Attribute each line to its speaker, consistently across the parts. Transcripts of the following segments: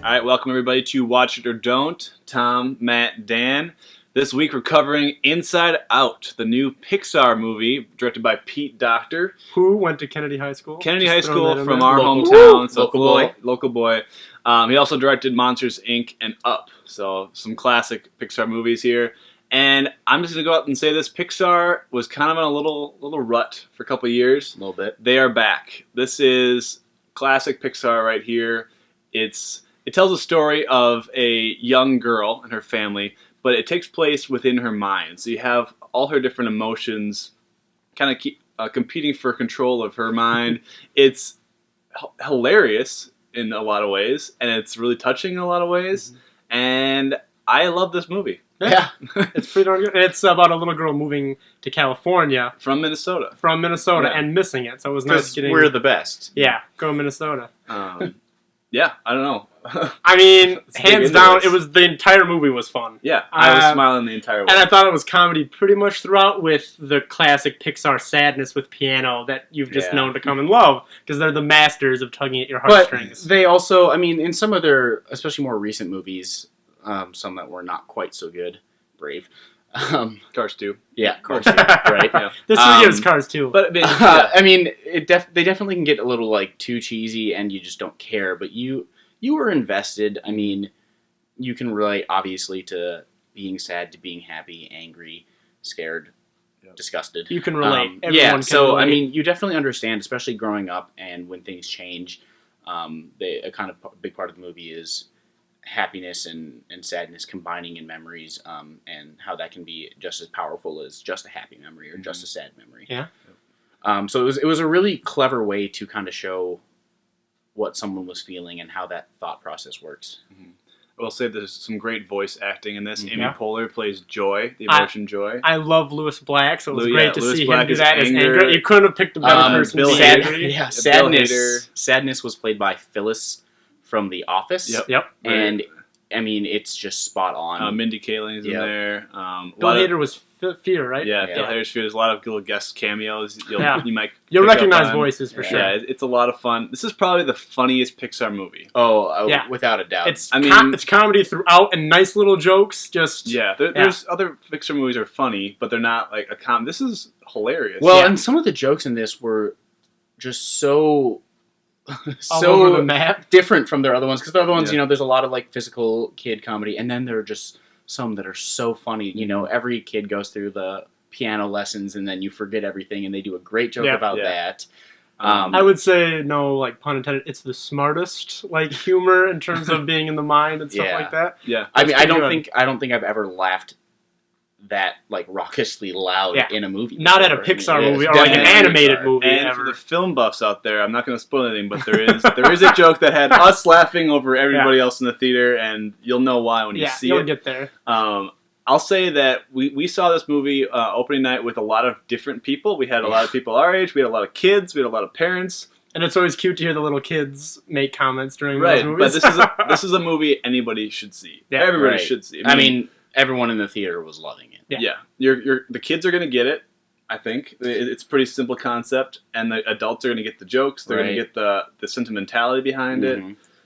Speaker 1: All right, welcome everybody to Watch It or Don't. Tom, Matt, Dan. This week we're covering Inside Out, the new Pixar movie directed by Pete Docter.
Speaker 2: Who went to Kennedy High School?
Speaker 1: Kennedy High School from our hometown. So local boy. He also directed Monsters, Inc. and Up. So some classic Pixar movies here. And I'm just going to go out and say this. Pixar was kind of in a little rut for a couple of years.
Speaker 3: A little bit.
Speaker 1: They are back. This is classic Pixar right here. It tells a story of a young girl and her family, but it takes place within her mind. So you have all her different emotions kind of keep competing for control of her mind. It's hilarious in a lot of ways, and it's really touching in a lot of ways. Mm-hmm. And I love this movie.
Speaker 2: Yeah. It's pretty darn good. It's about a little girl moving to California.
Speaker 1: From Minnesota.
Speaker 2: Yeah. And missing it. So it was nice getting...
Speaker 3: we're the best.
Speaker 2: Yeah, go Minnesota.
Speaker 1: Yeah, I don't know.
Speaker 2: I mean, hands down, the entire movie was fun.
Speaker 1: Yeah, I was smiling the entire way.
Speaker 2: And I thought it was comedy pretty much throughout, with the classic Pixar sadness with piano that you've just known to come and love, because they're the masters of tugging at your heartstrings.
Speaker 3: But they also, I mean, in some of their, especially more recent movies, some that were not quite so good, Brave.
Speaker 1: Cars 2.
Speaker 3: Yeah, Cars 2, right?
Speaker 2: Yeah. This movie is Cars 2.
Speaker 1: But
Speaker 3: I mean, they definitely can get a little like too cheesy, and you just don't care. But you were invested. I mean, you can relate obviously to being sad, to being happy, angry, scared, disgusted.
Speaker 2: You can relate.
Speaker 3: Everyone can relate. I mean, you definitely understand, especially growing up and when things change. A kind of big part of the movie is happiness and sadness combining in memories, and how that can be just as powerful as just a happy memory or just a sad memory.
Speaker 2: Yeah.
Speaker 3: So it was a really clever way to kind of show what someone was feeling and how that thought process works.
Speaker 1: Mm-hmm. I will say there's some great voice acting in this. Amy Pohler plays Joy, the emotion Joy.
Speaker 2: I love Louis Black, so it was great to see
Speaker 1: Black
Speaker 2: him do that as
Speaker 1: anger.
Speaker 2: You couldn't have picked a better person.
Speaker 1: Bill
Speaker 3: Hader. Sadness was played by Phyllis from The Office.
Speaker 2: Yep.
Speaker 3: And I mean, it's just spot on.
Speaker 1: Mindy Kaling's in there.
Speaker 2: Bill Hader was Fear, right?
Speaker 1: Yeah, Bill Hader's Fear. There's a lot of little guest cameos.
Speaker 2: You'll recognize voices for sure.
Speaker 1: Yeah, it's a lot of fun. This is probably the funniest Pixar movie.
Speaker 3: Without a doubt.
Speaker 2: It's comedy throughout and nice little jokes.
Speaker 1: There's other Pixar movies are funny, but they're not like a comedy. This is hilarious.
Speaker 3: Well, and some of the jokes in this were just so
Speaker 2: all over the map,
Speaker 3: different from their other ones, because the other ones, there's a lot of like physical kid comedy, and then there are just some that are so funny. Every kid goes through the piano lessons, and then you forget everything, and they do a great joke about that.
Speaker 2: I would say, no, like pun intended, it's the smartest like humor in terms of being in the mind and stuff like that.
Speaker 1: Yeah,
Speaker 3: I mean, I don't think I've ever laughed that like raucously loud in a movie.
Speaker 2: Not at a Pixar movie or like an animated movie.
Speaker 1: And for the film buffs out there, I'm not going to spoil anything, but there is a joke that had us laughing over everybody else in the theater, and you'll know why when you see it.
Speaker 2: You'll get there.
Speaker 1: I'll say that we saw this movie opening night with a lot of different people. We had a lot of people our age. We had a lot of kids. We had a lot of parents.
Speaker 2: And it's always cute to hear the little kids make comments during those movies.
Speaker 1: But this is a movie anybody should see. Yeah, everybody should see.
Speaker 3: I mean, everyone in the theater was loving it.
Speaker 1: Yeah. The kids are going to get it, I think. It's a pretty simple concept, and the adults are going to get the jokes. They're going to get the sentimentality behind it.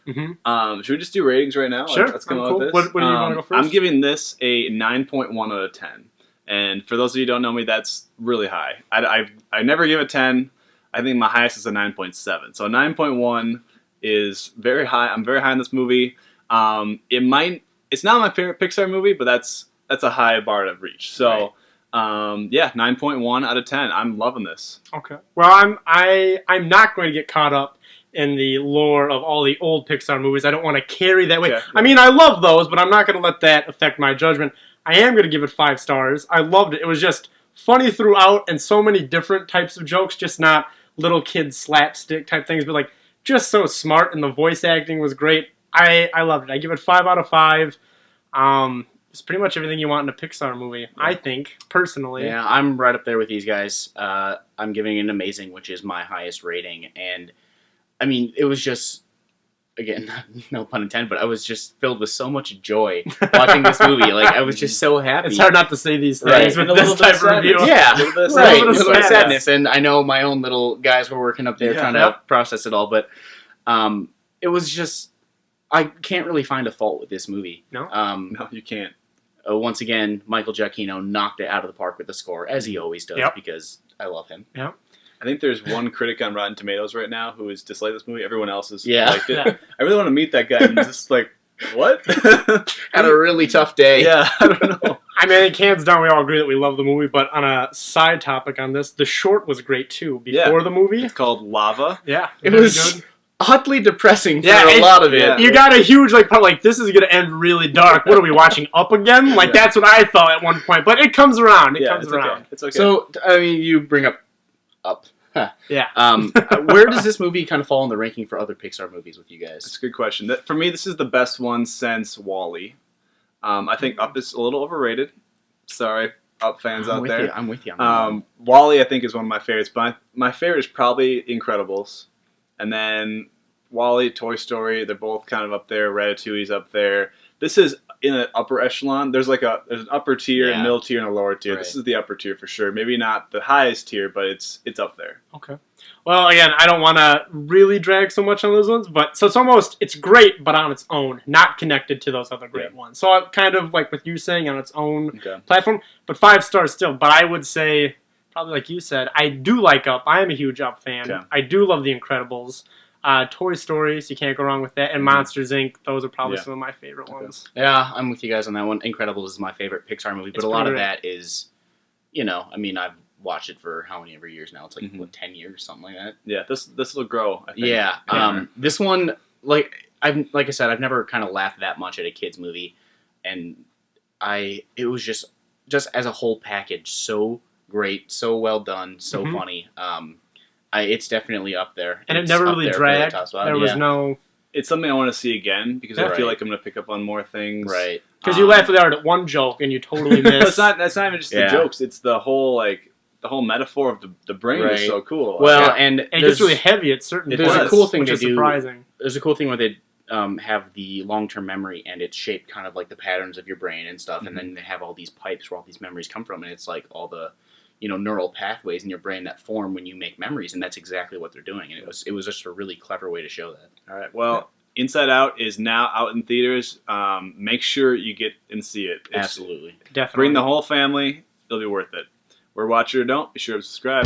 Speaker 1: Mm-hmm. Should we just do ratings right now?
Speaker 2: Sure.
Speaker 1: Let's come out with this.
Speaker 2: What do you want to go first?
Speaker 1: I'm giving this a 9.1 out of 10. And for those of you who don't know me, that's really high. I never give a 10. I think my highest is a 9.7. So a 9.1 is very high. I'm very high in this movie. It's not my favorite Pixar movie, but that's a high bar to reach. So, 9.1 out of 10. I'm loving this.
Speaker 2: Okay. Well, I'm not going to get caught up in the lore of all the old Pixar movies. I don't want to carry that weight. Okay. I mean, I love those, but I'm not going to let that affect my judgment. I am going to give it 5 stars. I loved it. It was just funny throughout, and so many different types of jokes, just not little kid slapstick type things, but like just so smart, and the voice acting was great. I loved it. I give it 5 out of 5. It's pretty much everything you want in a Pixar movie, I think, personally.
Speaker 3: Yeah, I'm right up there with these guys. I'm giving it an amazing, which is my highest rating. And, I mean, it was just, again, no pun intended, but I was just filled with so much joy watching this movie. Like, I was just so happy.
Speaker 2: It's hard not to say these things with this type of review.
Speaker 3: Yeah, a little bit of sadness. And I know my own little guys were working up there trying to process it all, but it was just... I can't really find a fault with this movie.
Speaker 2: No?
Speaker 1: No, you can't.
Speaker 3: Once again, Michael Giacchino knocked it out of the park with the score, as he always does, because I love him.
Speaker 2: Yep.
Speaker 1: I think there's one critic on Rotten Tomatoes right now who has disliked this movie. Everyone else has
Speaker 3: Yeah.
Speaker 1: liked it. I really want to meet that guy and just like, what?
Speaker 3: Had a really tough day.
Speaker 1: Yeah, I don't know.
Speaker 2: I mean, I think hands down we all agree that we love the movie, but on a side topic on this, the short was great too. Before the movie.
Speaker 1: It's called Lava.
Speaker 2: Yeah.
Speaker 3: It was oddly depressing for
Speaker 2: Yeah,
Speaker 3: a lot of it.
Speaker 1: yeah.
Speaker 2: You got a huge part, like, this is going to end really dark. What are we watching, Up again? Like, that's what I thought at one point. But it comes around. It comes around.
Speaker 1: Okay. It's okay.
Speaker 3: So, I mean, you bring up.
Speaker 2: Yeah.
Speaker 3: Where does this movie kind of fall in the ranking for other Pixar movies with you guys?
Speaker 1: That's a good question. For me, this is the best one since WALL-E. I think Up is a little overrated. Sorry, Up fans out there.
Speaker 3: I'm with you. On that.
Speaker 1: WALL-E, I think, is one of my favorites. But my favorite is probably Incredibles. And then WALL-E, Toy Story, they're both kind of up there. Ratatouille's up there. This is in an upper echelon. There's an upper tier, a middle tier, and a lower tier.
Speaker 3: Right.
Speaker 1: This is the upper tier for sure. Maybe not the highest tier, but it's up there.
Speaker 2: Okay. Well, again, I don't want to really drag so much on those ones, but so it's great, but on its own, not connected to those other great ones. So I'm kind of like with you saying on its own platform, but 5 stars still. But I would say, probably like you said, I do like Up. I am a huge Up fan.
Speaker 1: Okay.
Speaker 2: I do love The Incredibles. Toy Stories, you can't go wrong with that. And Monsters, Inc., those are probably some of my favorite ones.
Speaker 3: Yeah, I'm with you guys on that one. Incredibles is my favorite Pixar movie, but
Speaker 2: It's
Speaker 3: a lot of
Speaker 2: pretty
Speaker 3: that is, I mean, I've watched it for how many years now? It's like, 10 years, something like that?
Speaker 1: Yeah, this will grow, I think.
Speaker 3: Yeah. This one, like I said, I've never kind of laughed that much at a kid's movie, and it was just as a whole package, so great, so well done, so funny. It's definitely up there.
Speaker 2: And it never really dragged. There was no...
Speaker 1: It's something I want to see again because I feel like I'm going to pick up on more things.
Speaker 3: Right.
Speaker 2: Because you laugh really hard at one joke and you totally miss...
Speaker 1: That's not even just the jokes. It's the whole metaphor of the brain is so cool.
Speaker 3: Well, and
Speaker 2: it gets really heavy at certain points.
Speaker 3: There's a cool thing
Speaker 2: which
Speaker 3: they
Speaker 2: is
Speaker 3: do.
Speaker 2: Surprising.
Speaker 3: There's a cool thing where they have the long-term memory, and it's shaped kind of like the patterns of your brain and stuff, and then they have all these pipes where all these memories come from, and it's like all the neural pathways in your brain that form when you make memories, and that's exactly what they're doing. And it was just a really clever way to show that.
Speaker 1: All right. Well, Inside Out is now out in theaters. Make sure you get and see it.
Speaker 3: Absolutely.
Speaker 2: Definitely.
Speaker 1: Bring the whole family. It'll be worth it. We're Watch It or Don't. Be sure to subscribe.